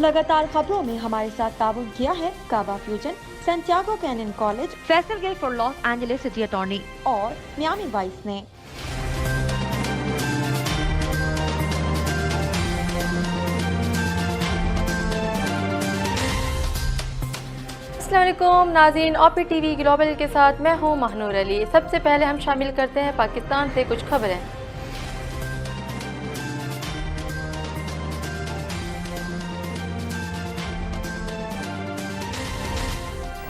लगातार खबरों में हमारे साथ ताउन किया है काबा fusion, Santiago canyon college, Faisal Gill for Los Angeles city attorney और मियामी वाइस ने। अस्सलामुअलैकुम नाज़रीन, ओपी टीवी ग्लोबल के साथ मैं हूं महनूर अली। सबसे पहले हम शामिल करते हैं पाकिस्तान से कुछ खबरें।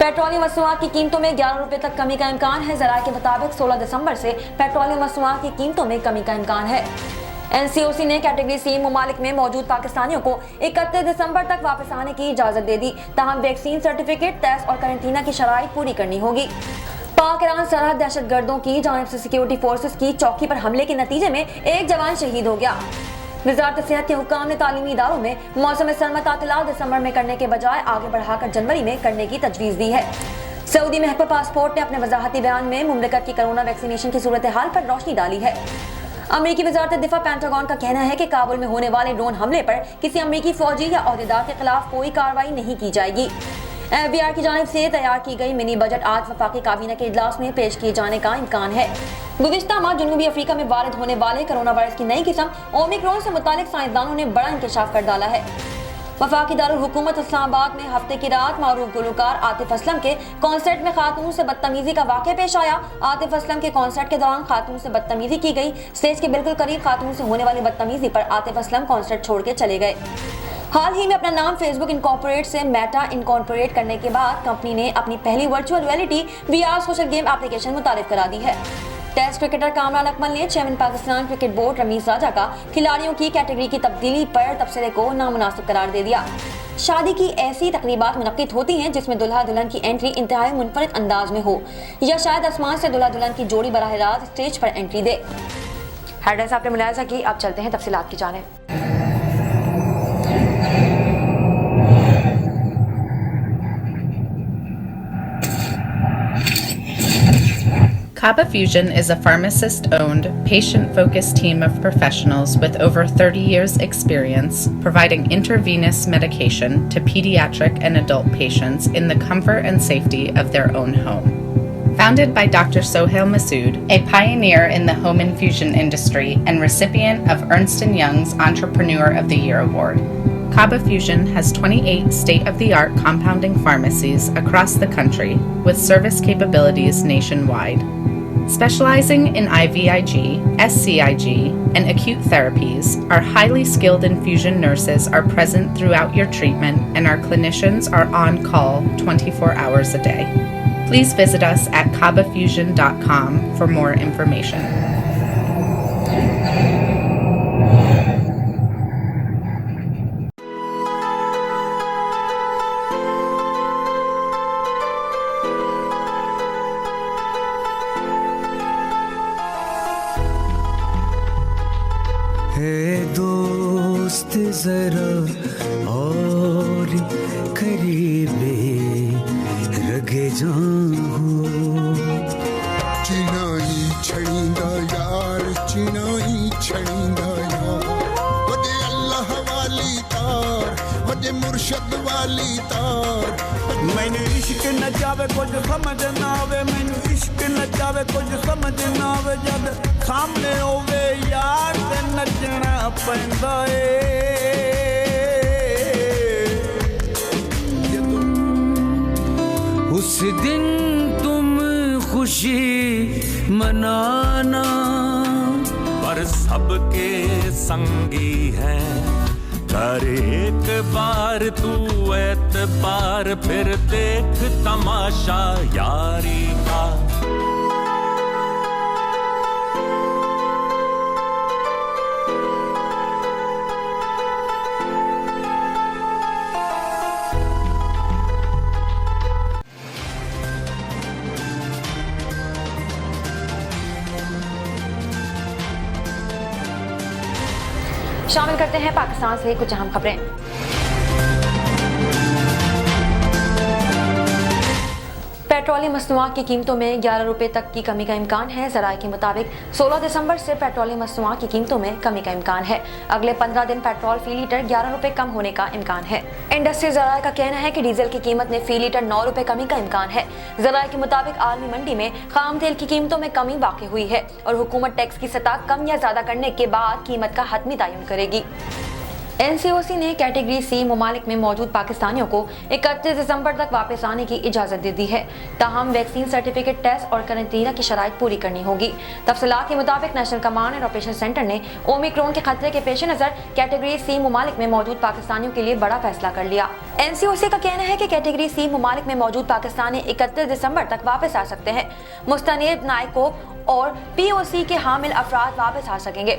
पेट्रोलियम मसनूआत की कीमतों में 11 रुपए तक कमी का इम्कान है। ज़राए के मुताबिक 16 दिसंबर से पेट्रोलियम मसनूआत की कीमतों में कमी का इम्कान है। NCOC ने कैटेगरी सी ममालिक में मौजूद पाकिस्तानियों को 31 दिसंबर तक वापस आने की इजाजत दे दी। ताहम वैक्सीन सर्टिफिकेट, टेस्ट और कैरेंटीना की शराइत पूरी करनी होगी। पाक ईरान सरहद दहशतगर्दों की जानिब से सिक्योरिटी फोर्सेस की चौकी पर हमले के नतीजे में एक जवान शहीद हो गया। वजारत सेहत के हुक्काम ने तालीमी इदारों में मौसम सरमा तातीलात दिसंबर में करने के बजाय आगे बढ़ाकर जनवरी में करने की तजवीज़ दी है। सऊदी महकमा पासपोर्ट ने अपने वजाहती बयान में मुमलिकत की कोरोना वैक्सीनेशन की सूरत हाल पर रोशनी डाली है। अमेरिकी वजारत दिफा पेंटागन का कहना है कि काबुल में होने वाले ड्रोन हमले पर किसी अमेरिकी फौजी या ओहदेदार के खिलाफ कोई कार्रवाई नहीं की जाएगी। FBI की जानिब से तैयार की गई मिनी बजट आज वफाकी काबीना के इजलास में पेश किए जाने का इम्कान है। गुज़िश्ता माह जनूबी अफ्रीका में वारिद होने वाले कोरोना वायरस की नई किस्म ओमिक्रॉन से मुतालिक साइंसदानों ने बड़ा इंकशाफ कर डाला है। वफाकी दारुल हुकूमत इस्लामाबाद में हफ्ते की रात मारूफ गुलकार आतिफ असलम के कॉन्सर्ट में खातून से बदतमीजी का वाक़या पेश आया। आतिफ असलम के कॉन्सर्ट के दौरान खातून से बदतमीजी की गई। स्टेज के बिल्कुल करीब खातून से होने वाली बदतमीजी पर आतिफ असलम कॉन्सर्ट छोड़ के चले गए। हाल ही में अपना नाम फेसबुक इनकॉर्पोरेट से मेटा इनकॉर्पोरेट करने के बाद कंपनी ने अपनी पहली virtual reality VR social game application मुतारिफ करा दी है। टेस्ट क्रिकेटर कामरान अकमल ने chairman Pakistan cricket board Rameez Raja का खिलाड़ियों की कैटेगरी की तब्दीली पर तबसरे को नामुनासिब करार दे दिया। शादी की ऐसी तकरीबात मुनक्किद होती हैं जिसमें दुल्हा दुल्हन की एंट्री इंतहाई मुनफरिद अंदाज में हो, या शायद आसमान से दुल्हा दुल्हन की जोड़ी बराह रास्त स्टेज पर एंट्री दे। हेडलाइंस आपने मुलाहिजा की, अब चलते हैं तफसीलात की जानिब। Kaba Fusion is a pharmacist-owned, patient-focused team of professionals with over 30 years' experience providing intravenous medication to pediatric and adult patients in the comfort and safety of their own home. Founded by Dr. Sohail Masood, a pioneer in the home infusion industry and recipient of Ernst & Young's Entrepreneur of the Year Award, Kaba Fusion has 28 state-of-the-art compounding pharmacies across the country with service capabilities nationwide. Specializing in IVIG, SCIG, and acute therapies, our highly skilled infusion nurses are present throughout your treatment and our clinicians are on call 24 hours a day. Please visit us at kabafusion.com for more information. दोस्त जरा और करीबे रगे जाऊं चिनाई छड़ींदा यार चिनाई छड़ींदा यार वदे अल्लाह वाली तार वदे मुर्शद वाली तार मैंने इश्क न जावे कुछ समझ ना आवे मैंने इश्क न जावे कुछ समझ ना आवे जद सामने होवे यार ते नचना पैंदा उस दिन तुम खुशी मनाना पर सबके संगी हैं कर एक बार तू एतबार फिर देख तमाशा यारी का शामिल करते हैं पाकिस्तान से कुछ अहम खबरें। पेट्रोलियम मसनूआत की कीमतों में 11 रुपए तक की कमी का इम्कान है। ज़राए के मुताबिक 16 दिसंबर से पेट्रोलियम मसनूआत की कीमतों में कमी का इम्कान है। अगले 15 दिन पेट्रोल फी लीटर 11 रुपए कम होने का इम्कान है। इंडस्ट्री ज़राए का कहना है कि डीजल की कीमत में फी लीटर 9 रुपए कमी का इम्कान है। ज़राए के मुताबिक आलमी मंडी में खाम तेल की कीमतों में कमी वाक़ई हुई है और हुकूमत टैक्स की सतह कम या ज्यादा करने के बाद कीमत का हतमी तयन करेगी। NCOC ने कैटेगरी सी ममालिक में मौजूद पाकिस्तानियों को 31 दिसंबर तक वापस आने की इजाज़त दे दी है। ताहम वैक्सीन सर्टिफिकेट, टेस्ट और करंतना की शराइत पूरी करनी होगी। तफसीलात के मुताबिक national command and operation centre ने ओमिक्रॉन के खतरे के पेश नज़र कैटेगरी सी ममालिक में मौजूद पाकिस्तानियों के लिए बड़ा फैसला कर लिया। NCOC का कहना है कि कैटेगरी सी ममालिक में मौजूद पाकिस्तानी 31 दिसंबर तक वापस आ सकते हैं। मुस्तनीब नायकोब और POC के हामिल अफराद वापस आ सकेंगे।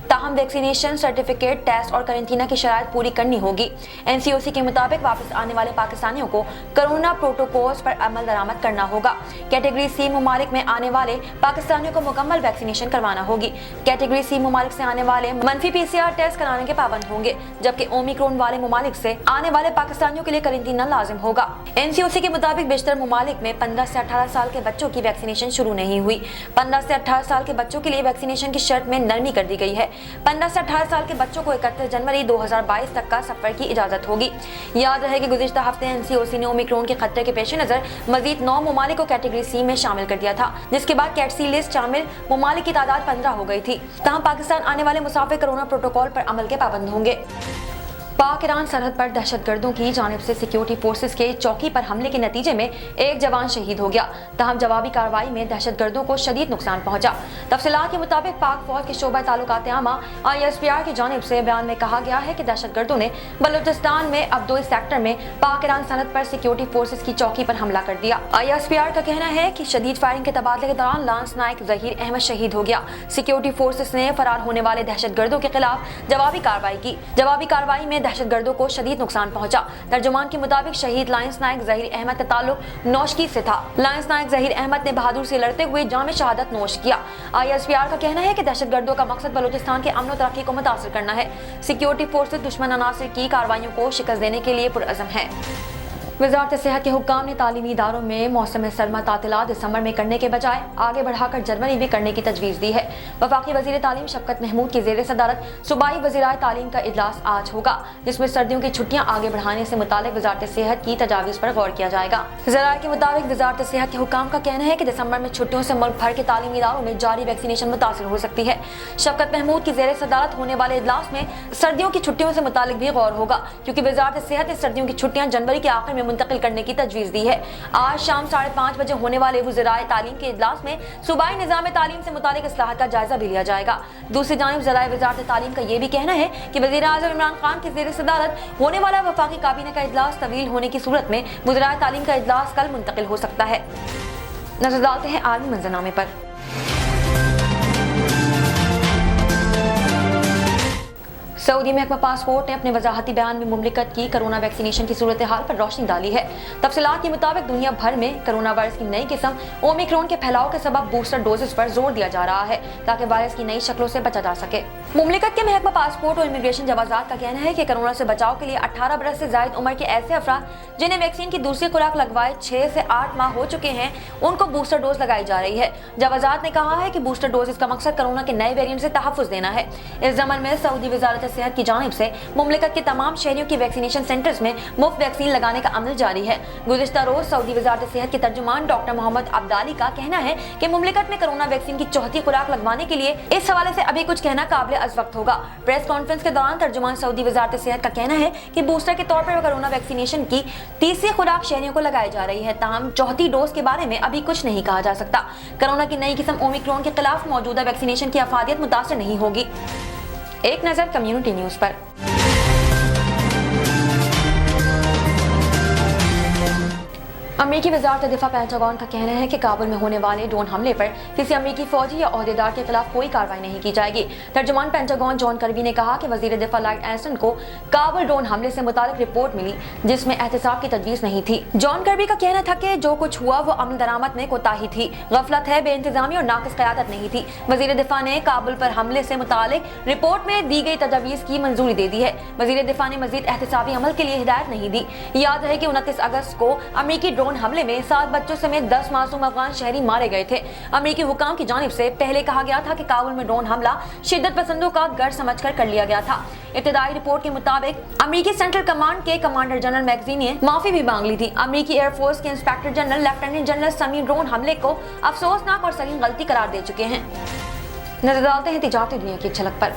ताहम वैक्सीनेशन सर्टिफिकेट, टेस्ट और करंतना की शराइत पूरी करनी होगी। NCOC के मुताबिक वापस आने वाले पाकिस्तानियों को कोरोना प्रोटोकॉल्स पर अमल दरामद करना होगा। कैटेगरी सी ममालिक में आने वाले पाकिस्तानियों को मुकम्मल वैक्सीनेशन करवाना होगी। कैटेगरी सी ममालिक से आने वाले मनफी PCR टेस्ट कराने के पाबंद होंगे, जबकि ओमिक्रॉन वाले ममालिक से आने वाले पाकिस्तानियों के लिए करंतना लाजिम होगा। NCOC के मुताबिक बेशतर ममालिक में 15 से 18 साल के बच्चों की वैक्सीनेशन शुरू नहीं हुई। 15 से 18 साल के बच्चों के लिए वैक्सीनेशन की शर्त में नरमी कर दी गई है। 15 से 18 साल के बच्चों को 31 जनवरी 2022 तक का सफर की इजाजत होगी। याद रहे कि गुज़िश्ता हफ्ते NCOC ने ओमिक्रॉन के खतरे के पेश नज़र मजीद 9 ममालिक को कैटेगरी सी में शामिल कर दिया था, जिसके बाद कैट सी लिस्ट शामिल ममालिक की तादाद 15 हो गई थी। तहाँ पाकिस्तान आने वाले मुसाफिर कोरोना प्रोटोकॉल पर अमल के पाबंद होंगे। पाक ईरान सरहद पर दहशतगर्दों की जानिब से सिक्योरिटी फोर्सेस के चौकी पर हमले के नतीजे में एक जवान शहीद हो गया। तहम जवाबी कार्रवाई में दहशतगर्दों को शदीद नुकसान पहुंचा। तफसीलात के मुताबिक पाक फौज के शोबा ताल्लुकात आमा ISPR की जानिब से बयान में कहा गया है कि दहशतगर्दों ने बलूचिस्तान में अब्दोई सेक्टर में पाक ईरान सरहद पर सिक्योरिटी फोर्सेस की चौकी पर हमला कर दिया। ISPR का कहना है कि शदीद फायरिंग के तबादले के दौरान लांस नायक जहीर अहमद शहीद हो गया। सिक्योरिटी फोर्सेस ने फरार होने वाले दहशतगर्दों के खिलाफ जवाबी कार्रवाई की। जवाबी कार्रवाई में दहशतगर्दों को शदीद नुकसान पहुंचा। तर्जुमान के मुताबिक शहीद लायंस नायक जहीर अहमद का ताल्लुक नौशकी से था। लायंस नायक जहीर अहमद ने बहादुर से लड़ते हुए जाम शहादत नोश किया। ISPR का कहना है कि दहशतगर्दों का मकसद बलूचिस्तान के अमन और तरक्की को मुतासर करना है। सिक्योरिटी फोर्सेस दुश्मन अनासर की कार्रवाइयों को शिकस्त देने के लिए पुरअज़म है। वज़ारत सेहत के हुक्काम ने तालीमी इदारों में मौसम सरमा तातीलात दिसंबर में करने के बजाय आगे बढ़ाकर जनवरी में करने की तजवीज़ दी है। वफाकी वज़ीर तालीम शफकत महमूद की ज़ेर सदारत सूबाई वज़ीराए तालीम का इजलास आज होगा, जिसमें सर्दियों की छुट्टियां आगे बढ़ाने से मुतालिक वज़ारत सेहत की तजावीज़ पर गौर किया जाएगा। ज़राए के मुताबिक वज़ारत सेहत के हुक्काम का कहना है कि दिसंबर में छुट्टियों से मुल्क भर के तालीमी इदारों में जारी वैक्सीनेशन मुतासिर हो सकती है। शफकत महमूद की ज़ेर सदारत होने वाले इजलास में सर्दियों की छुट्टियों से मुतालिक भी गौर होगा, क्योंकि वज़ारत सेहत ने सर्दियों की छुट्टियां जनवरी के आखिर में मुंतकिल करने की तजवीज़ दी है। आज शाम 5:30 बजे होने वाले वज़ीराए तालीम के इजलास में सूबाई निज़ाम तालीम से मुतालिक इस्लाहत का जायजा भी लिया जाएगा। दूसरी जानिब ज़राए वज़ारत तालीम का यह भी कहना है कि वज़ीर आज़म इमरान खान की ज़ेर सदारत होने वाला वफाकी काबीना का इजलास तवील होने की सूरत में वज़ीराए तालीम का इजलास कल मुंतकिल हो सकता है। नजर डालते हैं आलमी मंजरनामे पर। सऊदी महकमा पासपोर्ट ने अपने वजाहती बयान में मुमलिकत की कोरोना वैक्सीनेशन की सूरत हाल पर रोशनी डाली है। तफसीलात के मुताबिक दुनिया भर में कोरोना वायरस की नई किस्म ओमिक्रॉन के फैलाव के सबब बूस्टर डोजेस पर जोर दिया जा रहा है, ताकि वायरस की नई शक्लों से बचा जा सके। मुमलिकत के महकमा पासपोर्ट और इमिग्रेशन जवाजात का कहना है कि कोरोना से बचाव के लिए 18 बरस से जायद उम्र के ऐसे अफराद जिन्हें वैक्सीन की दूसरी खुराक लगवाए 6 से 8 माह हो चुके हैं, उनको बूस्टर डोज लगाई जा रही है। जवाजात ने कहा है कि बूस्टर डोज का मकसद कोरोना के नए वेरिएंट से तहफ़्फ़ुज़ देना है। इस ज़मन में सऊदी वज़ारत सेहत की जानिब से मुमलिकत के तमाम शहरियों की वैक्सीनेशन सेंटर्स में मुफ्त वैक्सीन लगाने का अमल जारी है। गुज़िश्ता रोज सऊदी वज़ारत सेहत के तर्जुमान डॉक्टर मोहम्मद अब्दाली का कहना है कि मुमलिकत में कोरोना वैक्सीन की चौथी खुराक लगवाने के लिए इस हवाले से अभी कुछ कहना काबिल अज़ वक्त होगा। प्रेस कॉन्फ्रेंस के दौरान तर्जुमान सऊदी वज़ारत सेहत का कहना है कि बूस्टर के तौर पर कोरोना वैक्सीनेशन की तीसरी खुराक शहरियों को लगाई जा रही है, ताहम चौथी डोज के बारे में अभी कुछ नहीं कहा जा सकता। कोरोना की नई किस्म ओमिक्रॉन के खिलाफ मौजूदा वैक्सीनेशन की अफादियत मुतासर नहीं होगी। एक नजर कम्युनिटी न्यूज पर। अमेरिकी वज़ारत दिफा पेंटागन का कहना है कि काबुल में होने वाले ड्रोन हमले पर किसी अमेरिकी फौजी या ओहदेदार के खिलाफ कोई कार्रवाई नहीं की जाएगी। तर्जुमान पेंटागन जॉन कर्बी ने कहा कि वज़ीर दिफा लॉयड ऑस्टिन को काबुल ड्रोन हमले से मुतालिक रिपोर्ट मिली जिसमें एहतसाब की तजवीज़ नहीं थी। जॉन कर्बी का कहना था कि जो कुछ हुआ वो अमन दरामद में कोताही थी, गफलत है, बेइंतजामी और नाक़िस क़यादत नहीं थी। वज़ीर दिफा ने काबुल पर हमले से मुतालिक रिपोर्ट में दी गई तजवीज़ की मंजूरी दे दी है। वज़ीर दिफा ने मज़ीद एहतसाबी अमल के लिए हिदायत नहीं दी। याद है कि 29 अगस्त को अमेरिकी ड्रोन ड्रोन हमले में 7 बच्चों समेत 10 मासूम अफगान शहरी मारे गए थे। अमेरिकी हुकाम की जानिब से पहले कहा गया था कि काबुल में ड्रोन हमला शिद्दत पसंदों का गढ़ समझकर कर लिया गया था। इब्तदाई रिपोर्ट के मुताबिक अमेरिकी सेंट्रल कमांड के कमांडर जनरल मैगजीन ने माफी भी मांग ली थी। अमेरिकी एयरफोर्स के इंस्पेक्टर जनरल लेफ्टिनेंट जनरल समी ड्रोन हमले को अफसोसनाक और संगीन गलती करार दे चुके हैं। नजर डालते हैं तिजारती दुनिया की एक झलक पर।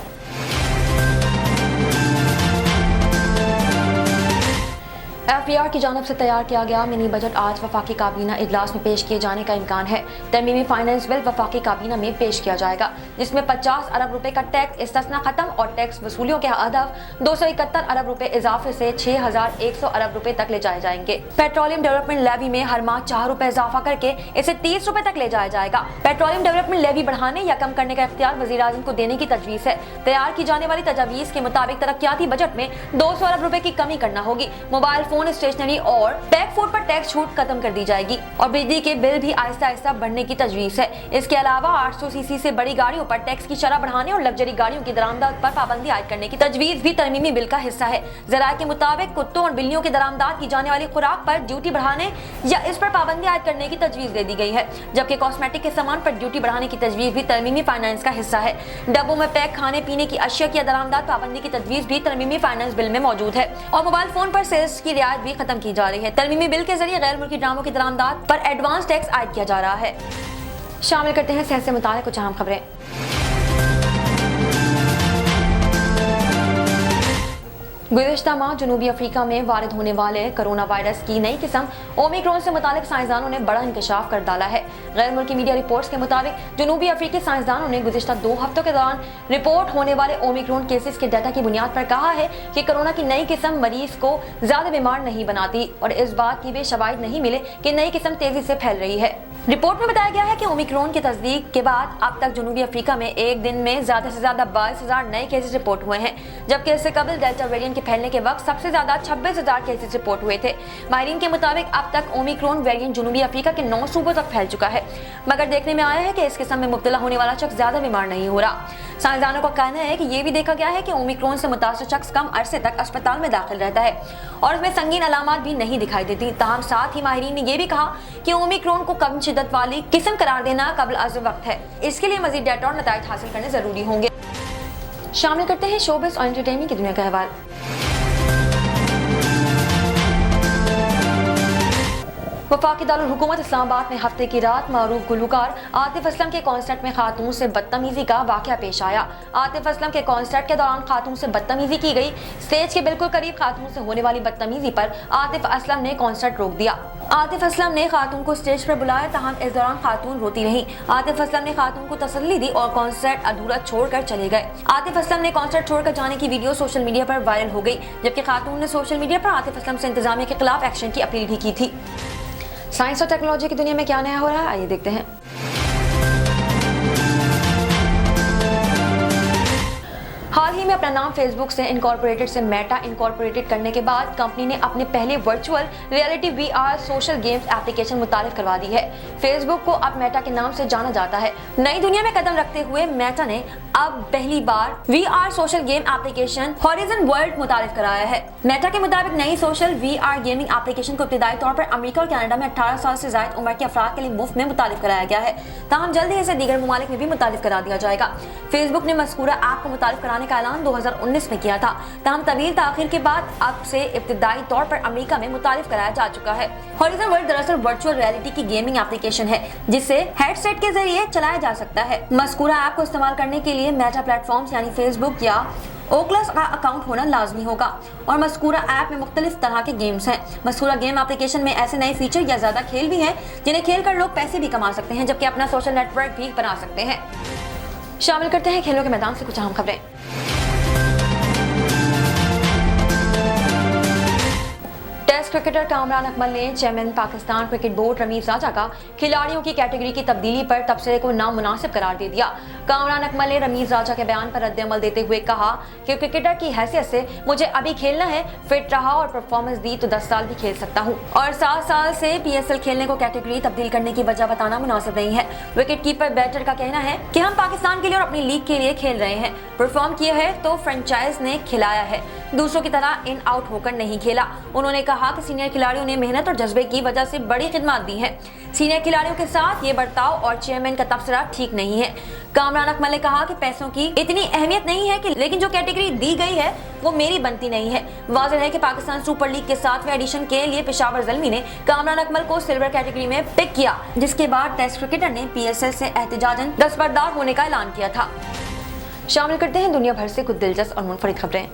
FBR की जानिब से तैयार किया गया मिनी बजट आज वफाकी काबीना इजलास में पेश किए जाने का इम्कान है। तरमीमी फाइनेंस बिल वफाकी काबीना में पेश किया जाएगा, जिसमें 50 अरब रुपए का टैक्स इस्तिस्ना खत्म और टैक्स वसूलियों के हदफ 271 अरब रुपए इजाफे से 6100 अरब रुपए तक ले जाए जाएंगे। पेट्रोलियम डेवलपमेंट लेवी में हर माह 4 रुपए इजाफा करके इसे 30 रुपए तक ले जाया जाएगा। पेट्रोलियम डेवलपमेंट लेवी बढ़ाने या कम करने का इख्तियार वज़ीर आज़म को देने की तजवीज़ है। तैयार की जाने वाली तजावीज़ के मुताबिक तरक्याती बजट में 200 अरब रुपए की कमी करना होगी। मोबाइल फोन, स्टेशनरी और पैक फूड पर टैक्स छूट खत्म कर दी जाएगी और बिजली के बिल भी आहिस्ता आहिस्ता बढ़ने की तजवीज है। इसके अलावा 800 सीसी से बड़ी गाड़ियों पर टैक्स की शरह बढ़ाने और लग्जरी गाड़ियों की दरामदात पर पाबंदी आयद करने की तजवीज भी तरमीमी बिल का हिस्सा है। ज़राए के मुताबिक कुत्तों और बिल्लियों की दरामदात की जाने वाली खुराक पर ड्यूटी बढ़ाने या इस पर पाबंदी आयद करने की तजवीज दे दी गई है, जबकि कॉस्मेटिक के सामान पर ड्यूटी बढ़ाने की तजवीज भी तरमीमी फाइनेंस का हिस्सा है। डब्बों में पैक खाने पीने की अशिया की दरामदात पाबंदी की तजवीज भी तरमीमी फाइनेंस बिल में मौजूद है और मोबाइल फोन पर सेल्स की रियायत भी खत्म की जा रही है। तरमीमी बिल के जरिए गैर मुल्की ड्रामों की दरामदात पर एडवांस टैक्स आयद किया जा रहा है। शामिल करते हैं सेहत से मुताल्लिक़ कुछ अहम खबरें। गुज़िश्ता माह जनूबी अफ्रीका में वारिद होने वाले कोरोना वायरस की नई किस्म ओमिक्रॉन से मुतालिक साइंसदानों ने बड़ा इंकशाफ कर डाला है। गैर मुल्की मीडिया रिपोर्ट्स के मुताबिक जनूबी अफ्रीकी साइंसदानों ने गुज़िश्ता 2 हफ्तों के दौरान रिपोर्ट होने वाले ओमिक्रॉन केसेस के डाटा की बुनियाद पर कहा है कि कोरोना की नई किस्म मरीज को ज्यादा बीमार नहीं बनाती और इस बात की भी शवाहिद नहीं मिले कि नई किस्म तेजी से फैल रही है। रिपोर्ट में बताया गया है कि ओमिक्रॉन की तस्दीक के बाद अब तक जनूबी अफ्रीका में एक दिन में ज्यादा से ज्यादा 22,000 नए केसेस रिपोर्ट हुए हैं, जबकि इससे कबल डेल्टा वेरिएंट के फैलने के वक्त सबसे ज्यादा 26,000 केसेस रिपोर्ट हुए थे। माहिरीन के मुताबिक अब तक ओमिक्रॉन वेरिएंट जनूबी अफ्रीका के 9 सूबों तक फैल चुका है, मगर देखने में आया है कि इस किस्म में मुब्तला होने वाला शख्स ज्यादा बीमार नहीं हो रहा। साइंसदानों का कहना है कि यह भी देखा गया है कि ओमिक्रॉन से मुतासर शख्स कम अरसे तक अस्पताल में दाखिल रहता है और उसमें संगीन अलामात भी नहीं दिखाई देती। ताहम साथ ही माहिरीन ने यह भी कहा कि ओमिक्रॉन को कम शिद्दत वाली किस्म करार देना कबल अज़ वक्त है। इसके लिए मजीद डाटा और नताइज हासिल करने जरूरी होंगे। शामिल करते हैं शोबिज़ और एंटरटेनमेंट की दुनिया का अहवाल। वफाकी दारुल हुकूमत इस्लामाबाद में हफ्ते की रात मारूफ गुलकार आतिफ असलम के कॉन्सर्ट में खातून से बदतमीजी का वाक़या पेश आया। आतिफ असलम के कॉन्सर्ट के दौरान खातून से बदतमीजी की गई। स्टेज के बिल्कुल करीब खातून से होने वाली बदतमीजी पर आतिफ असलम ने कॉन्सर्ट रोक दिया। आतिफ असलम ने खातून को स्टेज पर बुलाया, तहम इस दौरान खातून रोती रही। आतिफ असलम ने खातून को तसल्ली दी और कॉन्सर्ट अधूरा छोड़कर चले गए। आतिफ असलम ने कॉन्सर्ट छोड़कर जाने की वीडियो सोशल मीडिया पर वायरल हो गई, जबकि खातून ने सोशल मीडिया पर आतिफ असलम से इंतजामिया के खिलाफ एक्शन की अपील भी की थी। साइंस और टेक्नोलॉजी की दुनिया में क्या नया हो रहा है, आइए देखते हैं। हाल ही में अपना नाम फेसबुक से इनकॉर्पोरेटेड से मेटा इनकॉर्पोरेटेड करने के बाद कंपनी ने अपने पहले virtual reality VR social games application मुतारिफ करवा दी है। फेसबुक को अब मेटा के नाम से जाना जाता है। नई दुनिया में कदम रखते हुए मेटा ने अब पहली बार VR social game application Horizon World मुतारिफ कराया है। मेटा के मुताबिक नई सोशल VR गेमिंग एप्लीकेशन को इब्तिदाई तौर पर अमेरिका और कनाडा में 18 साल से ज्यादा उम्र के अफराद के लिए मुफ्त में मुतारिफ कराया गया है, ताहम जल्द ही इसे दीगर ममालिक में भी मुतारिफ करा दिया जाएगा। फेसबुक ने मज़कूरा ऐप को मुतारिफ कराने का ऐलान 2019 में किया था, ताहम तवील ताखिर के बाद अब से इब्तिदाई तौर पर अमेरिका में मुतारिफ कराया जा चुका है। हॉरिजन वर्ल्ड दरअसल वर्चुअल रियलिटी की गेमिंग एप्लीकेशन है जिसे हेडसेट के जरिए चलाया जा सकता है। मज़कूरा ऐप को इस्तेमाल करने के लिए मेटा प्लेटफॉर्म्स यानी फेसबुक या ओकुलस का अकाउंट होना लाजमी होगा और मज़कूरा ऐप में मुख्तलिफ तरह के गेम्स हैं। मज़कूरा गेम एप्लीकेशन में ऐसे नए फीचर या ज्यादा खेल भी हैं जिन्हें खेल कर लोग पैसे भी कमा सकते हैं, जबकि अपना सोशल नेटवर्क भी बना सकते हैं। शामिल करते हैं खेलों के मैदान से कुछ अहम खबरें। टेस्ट क्रिकेटर कामरान अकमल ने chairman Pakistan cricket board Rameez Raja का खिलाड़ियों की कैटेगरी की तब्दीली पर तबसरे को नामुनासिब करार दे दिया। कामरान अकमल ने रमीज राजा के बयान पर रद्द-ए-अमल देते हुए कहा कि क्रिकेटर की हैसियत से मुझे अभी खेलना है, फिट रहा और परफॉर्मेंस दी तो 10 साल भी खेल सकता हूँ और 7 साल से PSL खेलने को कैटेगरी तब्दील करने की वजह बताना मुनासिब नहीं है। विकेट कीपर बैटर का कहना है कि हम पाकिस्तान के लिए और अपनी लीग के लिए खेल रहे हैं, परफॉर्म किया है तो फ्रेंचाइज ने खिलाया है, दूसरों की तरह इन आउट होकर नहीं खेला। उन्होंने कहा कि कि सीनियर खिलाड़ियों ने मेहनत और जज्बे की वजह से बड़ी खिदमत दी है। सीनियर खिलाड़ियों के साथ ये बर्ताव और चेयरमैन का तबसरा ठीक नहीं है। कामरान अकमल ने कहा कि पैसों की इतनी अहमियत नहीं है कि लेकिन जो कैटेगरी दी गई है वो मेरी बनती नहीं है। वाज़ेह है कि पाकिस्तान सुपर लीग के 7वें एडिशन के लिए पेशावर ज़ल्मी ने कामरान अकमल को सिल्वर कैटेगरी में पिक किया, जिसके बाद टेस्ट क्रिकेटर ने PSL से एहतजाजन दस्तबरदार होने का ऐलान किया था। शामिल करते हैं दुनिया भर से कुछ दिलचस्प और मुनफरिद खबरें।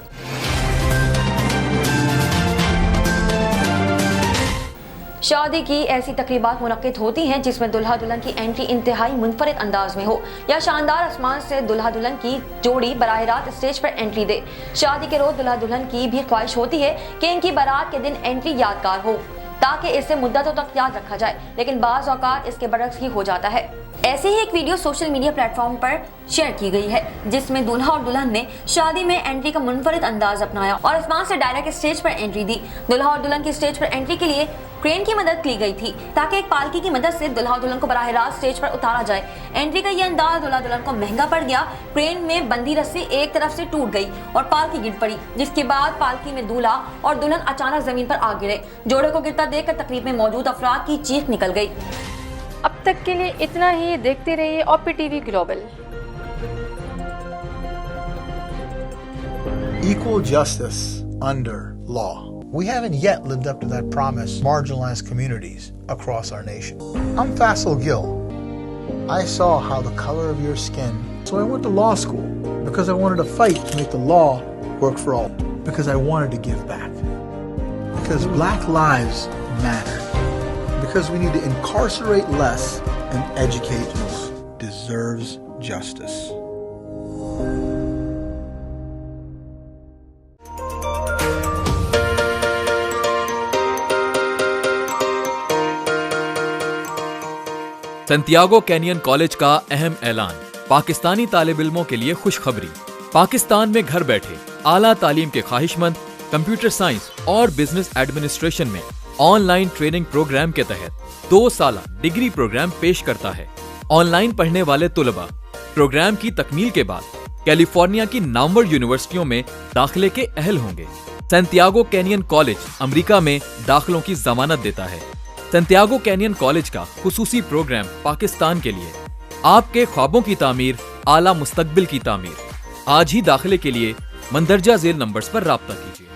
शादी की ऐसी तकरीबात मुनक्किद होती हैं जिसमें दुल्हा दुल्हन की एंट्री इंतहाई मुनफरिद अंदाज में हो या शानदार आसमान से दुल्हा दुल्हन की जोड़ी बराह रास्त स्टेज पर एंट्री दे। शादी के रोज दुल्हा दुल्हन की भी ख्वाहिश होती है कि इनकी बारात के दिन एंट्री यादगार हो ताकि इसे मुद्दतों तक याद रखा जाए, लेकिन बाज़ औक़ात इसके बरक्स ही हो जाता है। ऐसी ही एक वीडियो सोशल मीडिया प्लेटफॉर्म पर शेयर की गई है जिसमें दूल्हा और दुल्हन ने शादी में एंट्री का मुनफरिद अंदाज अपनाया और आसमान से डायरेक्ट स्टेज पर एंट्री दी। दुल्हा और दुल्हन की स्टेज पर एंट्री के लिए क्रेन की मदद ली गई थी ताकि एक पालकी की मदद से दुल्हा और दुल्हन को बराह रास्त स्टेज पर उतारा जाए। एंट्री का ये अंदाज दुल्हा दुल्हन को महंगा पड़ गया। क्रेन में बंधी रस्सी एक तरफ से टूट गई और पालकी गिर पड़ी, जिसके बाद पालकी में दूल्हा और दुल्हन अचानक जमीन पर आ गिरे। जोड़े को गिरता देखकर तकरीब में मौजूद अफराद की चीख निकल गई। अब तक के लिए इतना ही। देखते रहिए OP-TV global. Equal justice under law. We haven't yet lived up to that promise to marginalized communities across our nation. I'm Faisal Gill. I saw how the color of your skin, so I went to law school because I wanted to fight to make the law work for all. Because I wanted to give back. Because black lives matter. Because we need to incarcerate less and educate most. Deserves justice. Santiago canyon college का अहम ऐलान। पाकिस्तानी तालिब इल्मों के लिए खुशखबरी। पाकिस्तान में घर बैठे आला तालीम के ख्वाहिशमंद कंप्यूटर साइंस और बिजनेस एडमिनिस्ट्रेशन में ऑनलाइन ट्रेनिंग प्रोग्राम के तहत 2 साला डिग्री प्रोग्राम पेश करता है। ऑनलाइन पढ़ने वाले तुलबा प्रोग्राम की तकमील के बाद कैलिफोर्निया की नामवर यूनिवर्सिटियों में दाखिले के अहल होंगे। सैंटियागो कैनियन कॉलेज अमेरिका में दाखिलों की जमानत देता है। सैंटियागो कैनियन कॉलेज का खुसूसी प्रोग्राम पाकिस्तान के लिए आपके ख्वाबों की तामीर, आला मुस्तकबिल की तामीर। आज ही दाखिले के लिए मंदरजा झेल नंबर्स पर राब्ता कीजिए।